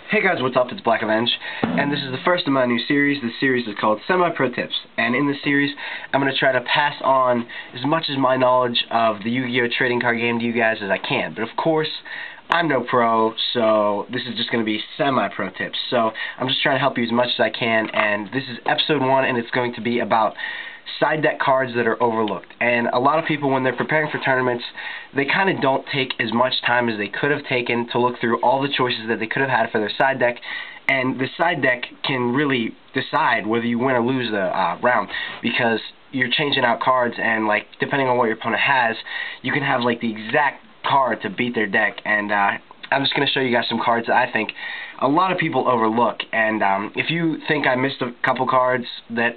Hey guys, what's up? It's blakavenge, and this is the first of my new series. This series is called Semi-Pro Tips, and in this series, I'm going to try to pass on as much of my knowledge of the Yu-Gi-Oh! Trading card game to you guys as I can. But of course, I'm no pro, so this is just going to be semi-pro tips. So I'm just trying to help you as much as I can, and this is episode 1, and it's going to be about side deck cards that are overlooked. And a lot of people, when they're preparing for tournaments, they kind of don't take as much time as they could have taken to look through all the choices that they could have had for their side deck. And the side deck can really decide whether you win or lose the round, because you're changing out cards, and like depending on what your opponent has, you can have like the exact card to beat their deck. And I'm just going to show you guys some cards that I think a lot of people overlook. And if you think I missed a couple cards that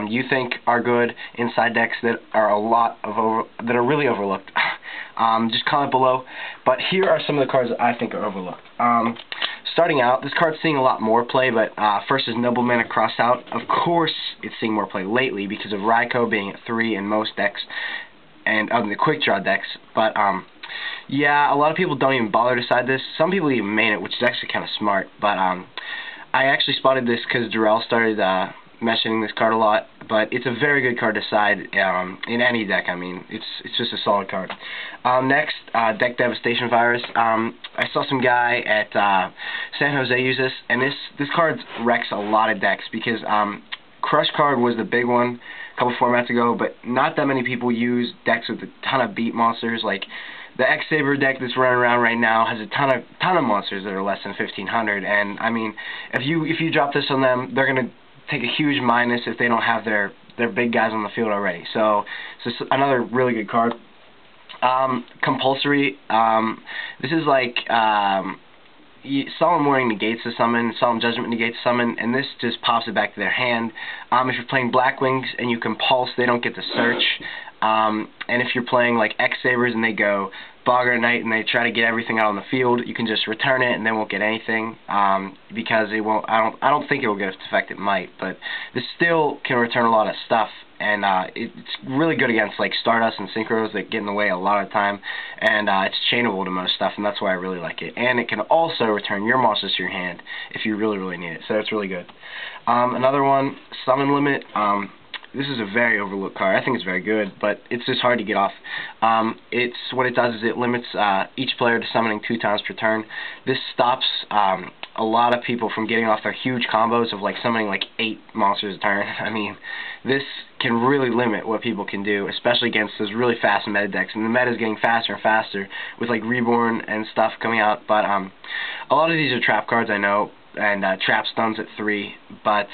you think are good inside decks that are really overlooked, just comment below. But here are some of the cards that I think are overlooked. Starting out, this card's seeing a lot more play, but first is Nobleman Across Out. Of course, it's seeing more play lately because of Raikou being at 3 in most decks and of the quick draw decks. But yeah, a lot of people don't even bother to side this. Some people even main it, which is actually kind of smart. But I actually spotted this because Durrell started mentioning this card a lot, but it's a very good card to side in any deck. I mean, it's just a solid card. Next, Deck Devastation Virus. I saw some guy at San Jose use this, and this card wrecks a lot of decks because Crush card was the big one a couple formats ago, but not that many people use decks with a ton of beat monsters. Like the X-Saber deck that's running around right now has a ton of monsters that are less than 1,500, and I mean, if you drop this on them, they're gonna take a huge minus if they don't have their big guys on the field already. So it's another really good card. Compulsory. This is like Solemn Warning negates the summon, Solemn Judgment negates the summon, and this just pops it back to their hand. If you're playing Black Wings and you compulse, they don't get to search. And if you're playing like X-Sabers and they go Boggart Knight and they try to get everything out on the field, you can just return it and they won't get anything, because it won't. I don't think it will get effect. It might, but this still can return a lot of stuff, and it's really good against like Stardust and Synchros that get in the way a lot of the time, and it's chainable to most stuff, and that's why I really like it. And it can also return your monsters to your hand if you really need it, so it's really good. Another one, Summon Limit. This is a very overlooked card. I think it's very good, but it's just hard to get off. What it does is it limits each player to summoning 2 times per turn. This stops a lot of people from getting off their huge combos of like summoning like 8 monsters a turn. I mean, this can really limit what people can do, especially against those really fast meta decks. And the meta is getting faster and faster with like Reborn and stuff coming out. But a lot of these are trap cards, I know, and trap stuns at 3, but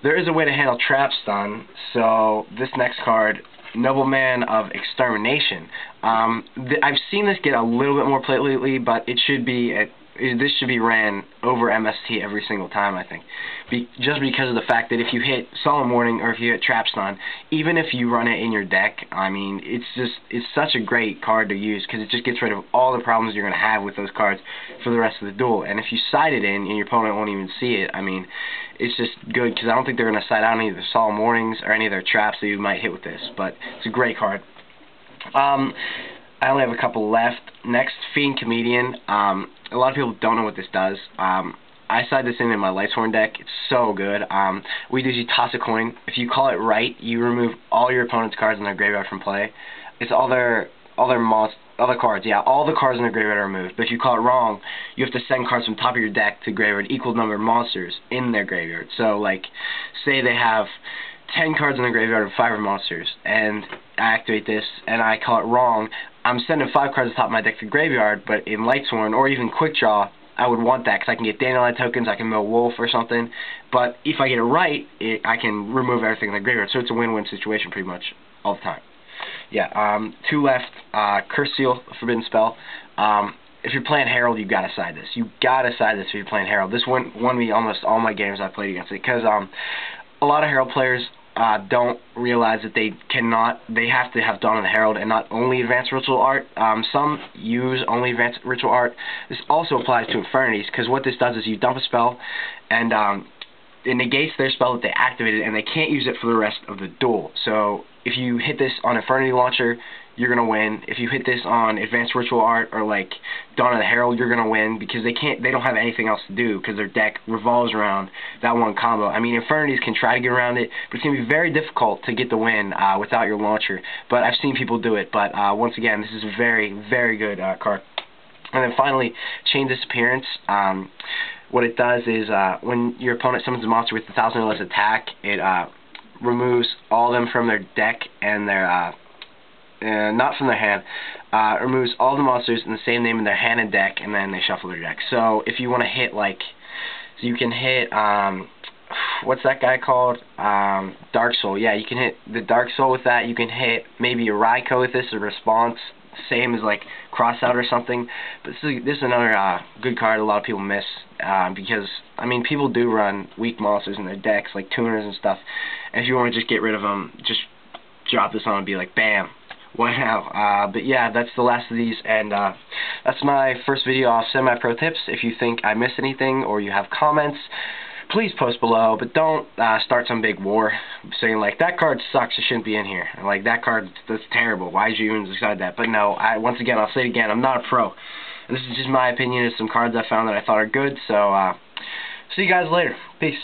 there is a way to handle trap stun. So this next card, Nobleman of Extermination. I've seen this get a little bit more play lately, but this should be ran over MST every single time, I think. Just because of the fact that if you hit Solemn Warning or if you hit Trap Stun, even if you run it in your deck, I mean, it's such a great card to use because it just gets rid of all the problems you're going to have with those cards for the rest of the duel. And if you side it in and your opponent won't even see it, I mean, it's just good because I don't think they're going to side out any of the Solemn Warnings or any of their traps that you might hit with this, but it's a great card. I only have a couple left. Next, Fiend Comedian. A lot of people don't know what this does. I side this in my Lightshorn deck. It's so good. What you do is you toss a coin. If you call it right, you remove all your opponent's cards in their graveyard from play. It's all their cards. Yeah, all the cards in their graveyard are removed. But if you call it wrong, you have to send cards from top of your deck to graveyard, equal number of monsters in their graveyard. So, like, say they have 10 cards in the graveyard and 5 are monsters, and I activate this, and I call it wrong, I'm sending 5 cards to the top of my deck to graveyard, but in Lightsworn, or even Quick Draw, I would want that, because I can get Dandelion tokens, I can mill Wolf or something, but if I get it right, I can remove everything in the graveyard, so it's a win-win situation pretty much all the time. Yeah, 2 left, Curse Seal, Forbidden Spell. If you're playing Herald, you gotta side this. You gotta side this if you're playing Herald. This won me almost all my games I played against it, because a lot of Herald players don't realize that they have to have Dawn of the Herald and not only Advanced Ritual Art. Some use only Advanced Ritual Art. This also applies to Infernities, because what this does is you dump a spell, and it negates their spell that they activated, and they can't use it for the rest of the duel. So if you hit this on Infernity Launcher, you're gonna win. If you hit this on Advanced Ritual Art or like Dawn of the Herald, you're gonna win because they don't have anything else to do because their deck revolves around that one combo. I mean, Infernities can try to get around it, but it's gonna be very difficult to get the win without your launcher. But I've seen people do it. But once again, this is a very, very good card. And then finally, Chain Disappearance. What it does is when your opponent summons a monster with 1,000 or less attack, it removes all of them from their deck and their not from their hand. Removes all the monsters in the same name in their hand and deck, and then they shuffle their deck. So if you want to hit like, so you can hit what's that guy called? Dark Soul. Yeah, you can hit the Dark Soul with that. You can hit maybe a Raikou with this, a response. Same as like Crossout or something. But this is another good card a lot of people miss because, I mean, people do run weak monsters in their decks, like tuners and stuff. And if you want to just get rid of them, just drop this on and be like, bam, wow. But yeah, that's the last of these, and that's my first video off Semi-Pro Tips. If you think I missed anything or you have comments, please post below, but don't start some big war saying like, that card sucks, it shouldn't be in here. Like, that card, that's terrible, why did you even decide that? But no, once again, I'll say it again, I'm not a pro. And this is just my opinion of some cards I found that I thought are good, so see you guys later. Peace.